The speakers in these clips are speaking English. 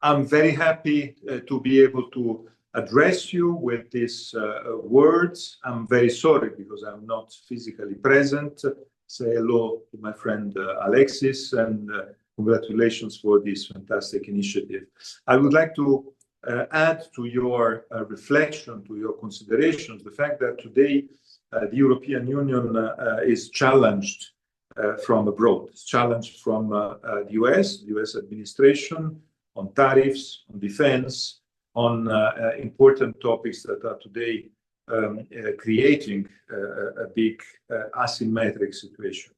I'm very happy to be able to address you with these words. I'm very sorry because I'm not physically present. Say hello to my friend Alexis, and congratulations for this fantastic initiative. I would like to add to your reflection, to your considerations, the fact that today the European Union is challenged from abroad. It's challenged from the US administration, on tariffs, on defense, on important topics that are today creating a big asymmetric situation.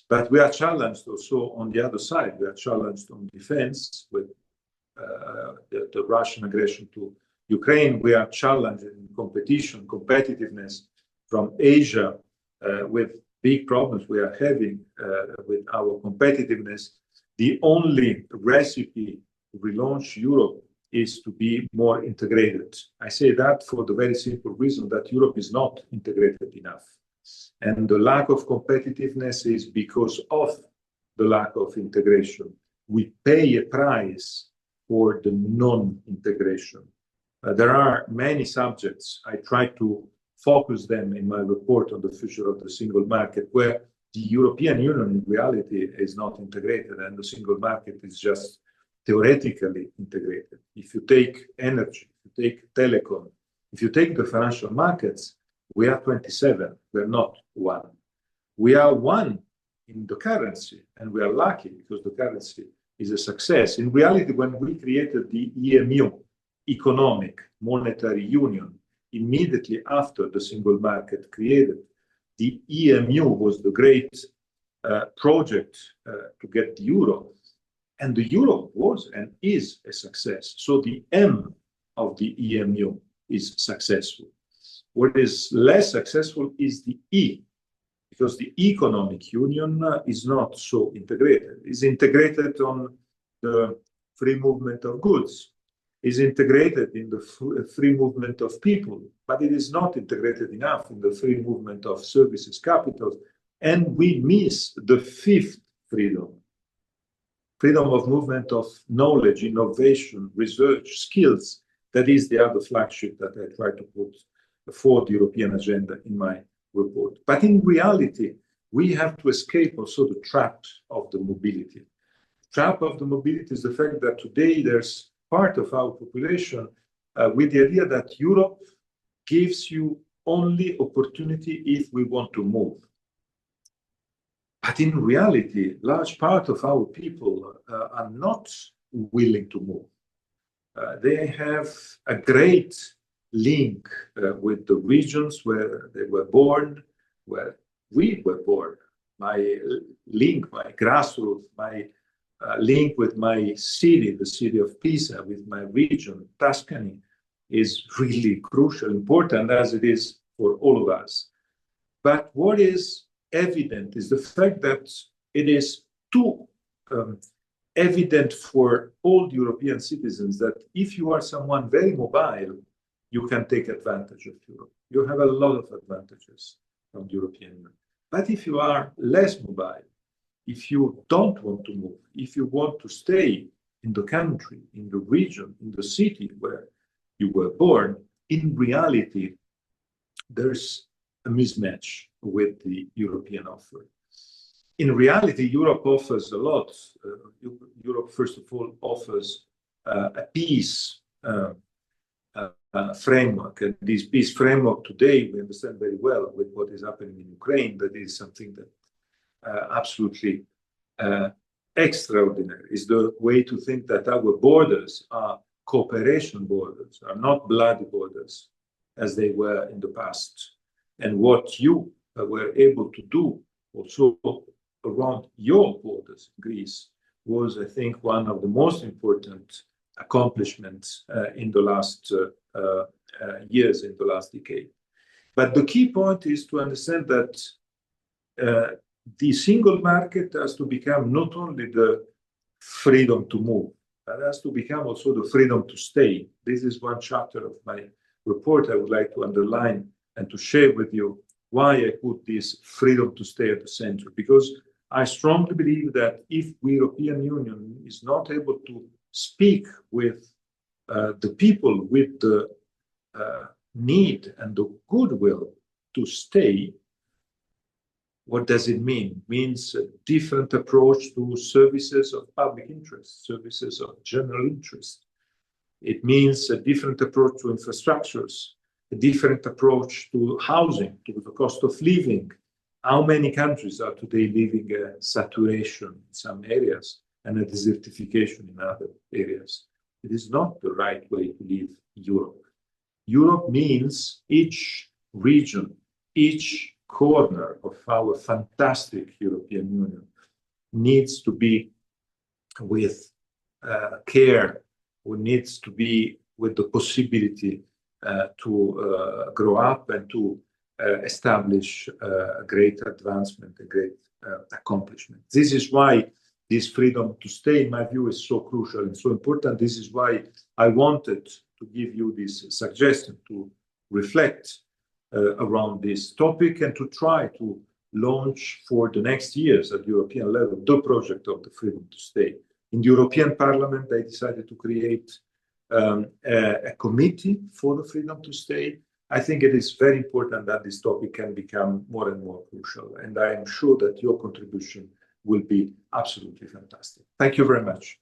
But we are challenged also on the other side. We are challenged on defense with the Russian aggression to Ukraine. We are challenged in competitiveness from Asia with big problems we are having with our competitiveness. The only recipe to relaunch Europe is to be more integrated. I say that for the very simple reason that Europe is not integrated enough. And the lack of competitiveness is because of the lack of integration. We pay a price for the non-integration. There are many subjects. I try to focus them in my report on the future of the single market, where the European Union in reality is not integrated and the single market is just theoretically integrated. If you take energy, if you take telecom, if you take the financial markets, we are 27, we are not one. We are one in the currency, and we are lucky because the currency is a success. In reality, when we created the EMU, Economic Monetary Union, immediately after the single market created, the EMU was the great project to get the euro. And the euro was and is a success. So the M of the EMU is successful. What is less successful is the E, because the economic union is not so integrated. It's integrated on the free movement of goods, is integrated in the free movement of people, but it is not integrated enough in the free movement of services, capital, and we miss the fifth freedom. Freedom of movement of knowledge, innovation, research, skills. That is the other flagship that I try to put for the European agenda in my report. But in reality, we have to escape also the trap of the mobility. Trap of the mobility is the fact that today there's part of our population with the idea that Europe gives you only opportunity if we want to move. But in reality, large part of our people are not willing to move. They have a great link with the regions where they were born, where we were born. My link, my grassroots, my link with my city, the city of Pisa, with my region, Tuscany, is really crucial, important as it is for all of us. But what is evident is the fact that it is too evident for all European citizens that if you are someone very mobile, you can take advantage of Europe. You have a lot of advantages from the European Union. But if you are less mobile, if you don't want to move, if you want to stay in the country, in the region, in the city where you were born, in reality, there's a mismatch with the European offer. In reality, Europe offers a lot. Europe, first of all, offers a peace framework. And this peace framework today, we understand very well with what is happening in Ukraine, that is something that absolutely extraordinary. Is the way to think that our borders are cooperation borders, are not bloody borders as they were in the past. And what you were able to do also around your borders, Greece, was, I think, one of the most important accomplishments in the last years, in the last decade. But the key point is to understand that the single market has to become not only the freedom to move, but has to become also the freedom to stay. This is one chapter of my report I would like to underline and to share with you why I put this freedom to stay at the center. Because I strongly believe that if the European Union is not able to speak with the people with the need and the goodwill to stay, what does it mean? It means a different approach to services of public interest, services of general interest. It means a different approach to infrastructures, a different approach to housing, to the cost of living. How many countries are today living a saturation in some areas and a desertification in other areas? It is not the right way to live Europe. Europe means each region, each corner of our fantastic European Union needs to be with care, or needs to be with the possibility to grow up and to establish a great advancement, a great accomplishment. This is why this freedom to stay, in my view, is so crucial and so important. This is why I wanted to give you this suggestion to reflect around this topic and to try to launch for the next years at European level the project of the freedom to stay. In the European Parliament, I decided to create a committee for the freedom to stay. I think it is very important that this topic can become more and more crucial, and I am sure that your contribution will be absolutely fantastic. Thank you very much.